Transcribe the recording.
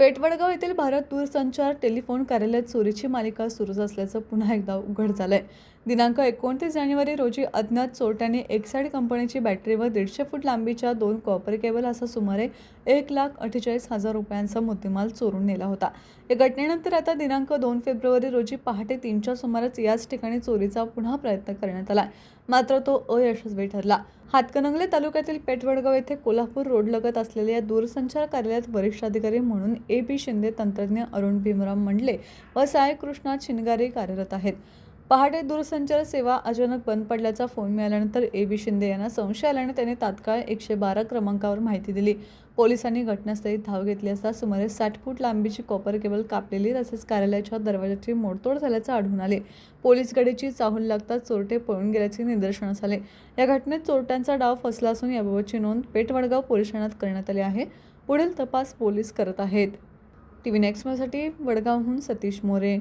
पेठवडगाव येथील भारत दूरसंचार टेलिफोन कार्यालयात चोरीची मालिका सुरूच असल्याचं पुन्हा एकदा उघड झालंय। दिनांक 29 जानेवारी रोजी अज्ञात चोरट्यांनी एक्साइड कंपनीची बॅटरी व 150 फूट लांबीच्या 2 कॉपर केबल असा सुमारे 1,48,000 रुपयांचा मुद्देमाल चोरून नेला होता। या घटनेनंतर आता दिनांक 2 फेब्रुवारी रोजी पहाटे 3च्या सुमारास याच ठिकाणी चोरीचा पुन्हा प्रयत्न करण्यात आला, मात्र तो अयशस्वी ठरला। हातकणंगले तालुक्यातील पेठवडगाव येथे कोल्हापूर रोडलगत असलेल्या या दूरसंचार कार्यालयात वरिष्ठ अधिकारी म्हणून ए.बी. शिंदे, तंत्रज्ञ अरुण भीमराव मंडले व सहाय्यक कृष्णात शिनगारे कार्यरत आहेत। पहाटे दूरसंचार सेवा अचानक बंद पडल्याचा फोन मिळाल्यानंतर ए.बी. शिंदे यांना संशय आल्याने त्यांनी तात्काळ 112 क्रमांकावर माहिती दिली। पोलिसांनी घटनास्थळी धाव घेतली असता सुमारे 60 फूट लांबीची कॉपर केबल कापलेली तसेच कार्यालयाच्या दरवाजाची मोडतोड झाल्याचे आढळून आले। पोलीस गाडीची चाहूल लागताच चोरटे पळून गेल्याचे निदर्शनास आले। या घटनेत चोरट्यांचा डाव फसला असून याबाबतची नोंद पेठवडगाव पोलीस ठाण्यात करण्यात आली आहे। पुढील तपास पोलीस करत आहेत। टीव्ही नेक्स्ट साठी वडगावहून सतीश मोरे।